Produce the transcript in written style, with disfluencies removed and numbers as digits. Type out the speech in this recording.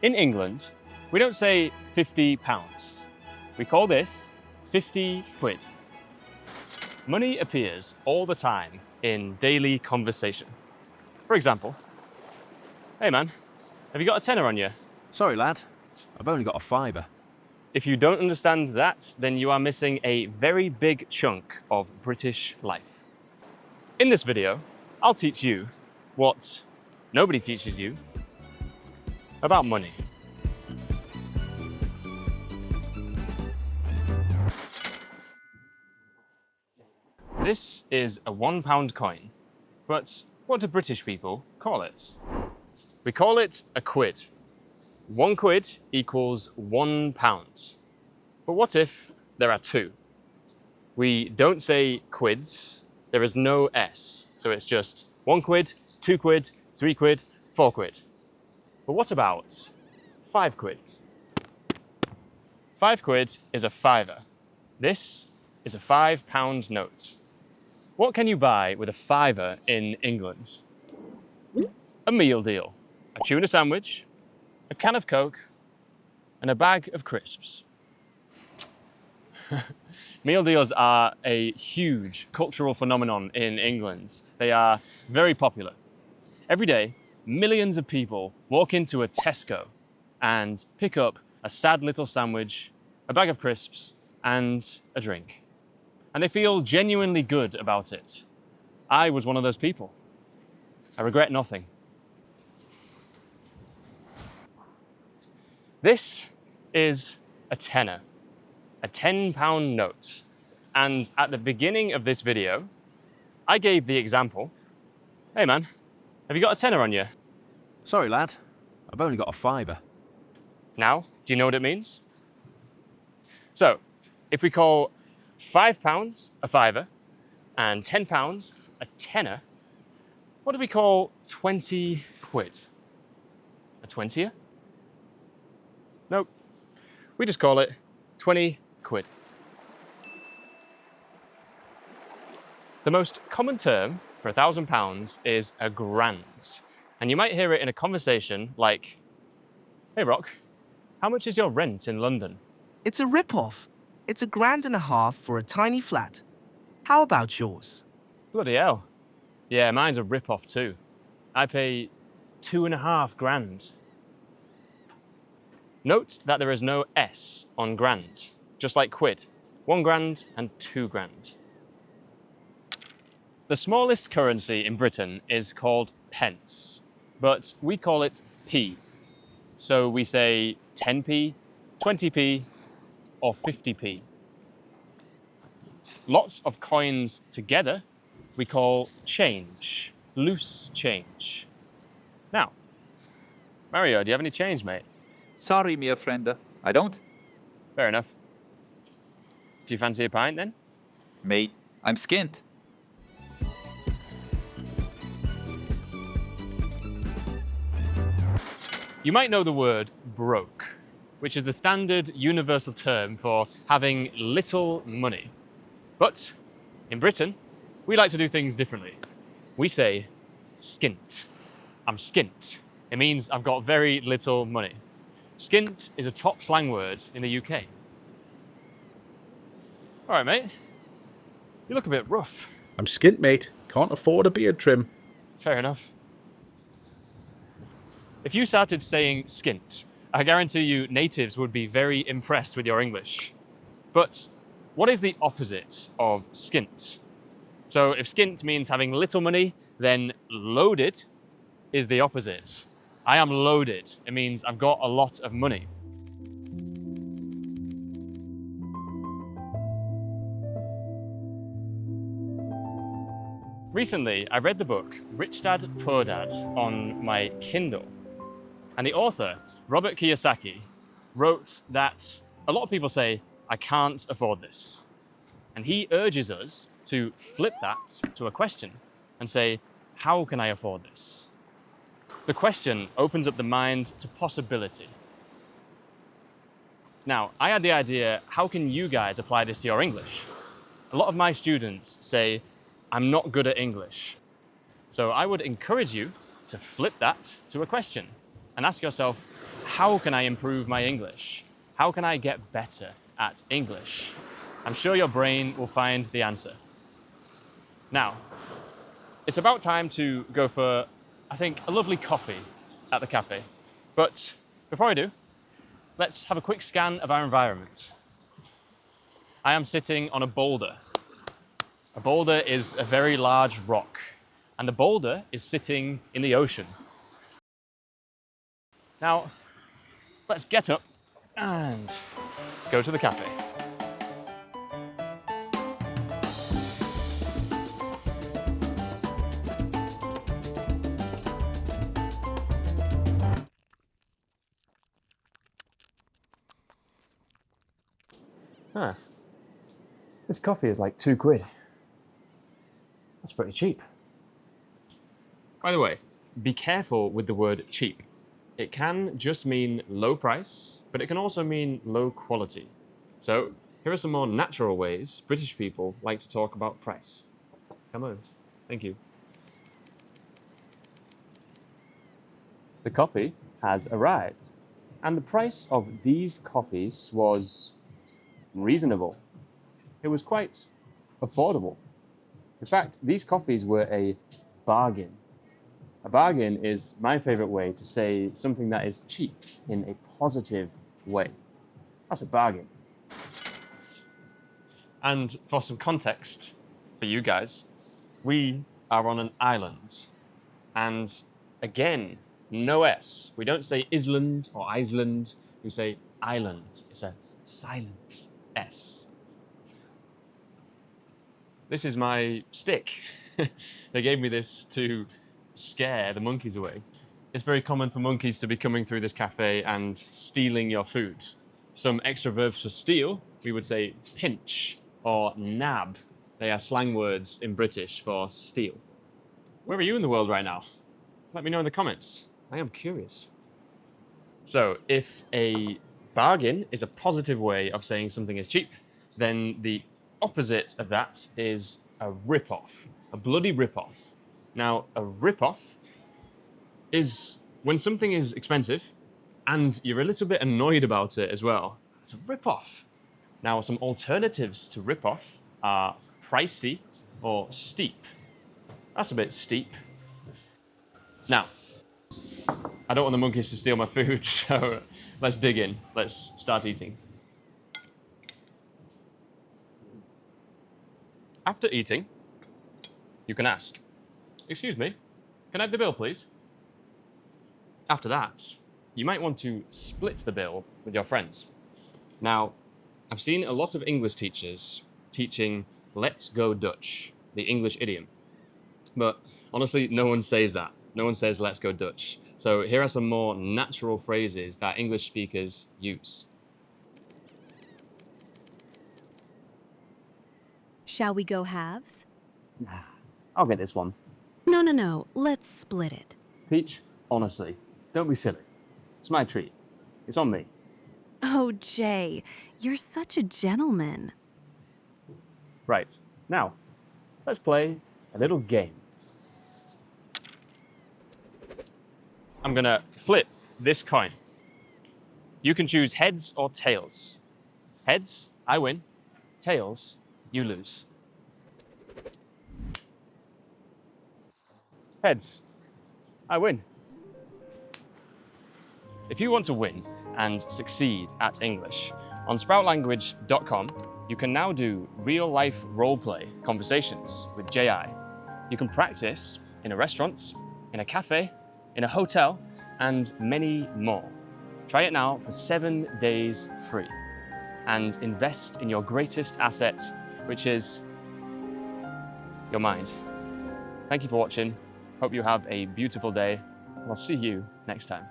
In England, we don't say £50. We call this 50 quid. Money appears all the time in daily conversation. For example, hey man, have you got a tenner on you? Sorry, lad. I've only got a fiver. If you don't understand that, then you are missing a very big chunk of British life. In this video, I'll teach you what nobody teaches you about money. This is a £1 coin, but what do British people call it? We call it a quid. 1 quid equals £1. But what if there are two? We don't say quids, there is no S, so it's just 1 quid, 2 quid, 3 quid, 4 quid. But what about 5 quid? 5 quid is a fiver. This is a £5 note. What can you buy with a fiver in England? A meal deal, a tuna sandwich, a can of Coke, and a bag of crisps. Meal deals are a huge cultural phenomenon in England. They are very popular. Every day, millions of people walk into a Tesco and pick up a sad little sandwich, a bag of crisps, and a drink. And they feel genuinely good about it. I was one of those people. I regret nothing. This is a tenner, a £10 note. And at the beginning of this video, I gave the example, hey man, have you got a tenner on you? Sorry, lad. I've only got a fiver. Now, do you know what it means? So, if we call £5 a fiver and £10 a tenner, what do we call 20 quid? A 20er? Nope. We just call it 20 quid. The most common term for £1,000 is a grand. And you might hear it in a conversation like, hey Rock, how much is your rent in London? It's a rip-off. It's £1.50 for a tiny flat. How about yours? Bloody hell. Yeah, mine's a rip-off too. I pay £2,500. Note that there is no S on grand, just like quid. 1 grand and 2 grand. The smallest currency in Britain is called pence, but we call it p. So we say 10p, 20p, or 50p. Lots of coins together we call change, loose change. Now, Mario, do you have any change, mate? Sorry, mere friend. I don't. Fair enough. Do you fancy a pint then? Mate, I'm skint. You might know the word broke, which is the standard universal term for having little money. But in Britain, we like to do things differently. We say skint. I'm skint. It means I've got very little money. Skint is a top slang word in the UK. All right, mate. You look a bit rough. I'm skint, mate. Can't afford a beard trim. Fair enough. If you started saying skint, I guarantee you natives would be very impressed with your English. But what is the opposite of skint? So if skint means having little money, then loaded is the opposite. I am loaded. It means I've got a lot of money. Recently, I read the book Rich Dad, Poor Dad on my Kindle. And the author, Robert Kiyosaki, wrote that a lot of people say, I can't afford this. And he urges us to flip that to a question and say, how can I afford this? The question opens up the mind to possibility. Now, I had the idea, how can you guys apply this to your English? A lot of my students say, I'm not good at English. So I would encourage you to flip that to a question and ask yourself, how can I improve my English? How can I get better at English? I'm sure your brain will find the answer. Now, it's about time to go for, I think, a lovely coffee at the cafe. But before I do, let's have a quick scan of our environment. I am sitting on a boulder. A boulder is a very large rock, and the boulder is sitting in the ocean. Now, let's get up and go to the cafe. Huh. This coffee is like £2. That's pretty cheap. By the way, be careful with the word cheap. It can just mean low price, but it can also mean low quality. So here are some more natural ways British people like to talk about price. Come on. Thank you. The coffee has arrived, and the price of these coffees was reasonable. It was quite affordable. In fact, these coffees were a bargain. A bargain is my favorite way to say something that is cheap in a positive way. That's a bargain. And for some context for you guys, we are on an island. And again, no S. We don't say Island or Iceland. We say island. It's a silent S. This is my stick. They gave me this to scare the monkeys away. It's very common for monkeys to be coming through this cafe and stealing your food. Some extra verbs for steal, we would say pinch or nab. They are slang words in British for steal. Where are you in the world right now? Let me know in the comments. I am curious. So if a bargain is a positive way of saying something is cheap, then the opposite of that is a rip-off, a bloody rip-off. Now, a rip-off is when something is expensive and you're a little bit annoyed about it as well. It's a rip-off. Now, some alternatives to rip-off are pricey or steep. That's a bit steep. Now, I don't want the monkeys to steal my food, so let's dig in. Let's start eating. After eating, you can ask, "Excuse me, can I have the bill, please?" After that, you might want to split the bill with your friends. Now, I've seen a lot of English teachers teaching "let's go Dutch," the English idiom. But honestly, no one says that. No one says "let's go Dutch." So here are some more natural phrases that English speakers use. Shall we go halves? I'll get this one. No. Let's split it. Peach, honestly, don't be silly. It's my treat. It's on me. Oh, Jay, you're such a gentleman. Right, now, let's play a little game. I'm gonna flip this coin. You can choose heads or tails. Heads, I win. Tails, you lose. Heads, I win. If you want to win and succeed at English, on sproutlanguage.com, you can now do real-life roleplay conversations with JI. You can practice in a restaurant, in a cafe, in a hotel, and many more. Try it now for 7 days free and invest in your greatest asset, which is your mind. Thank you for watching. Hope you have a beautiful day. I'll see you next time.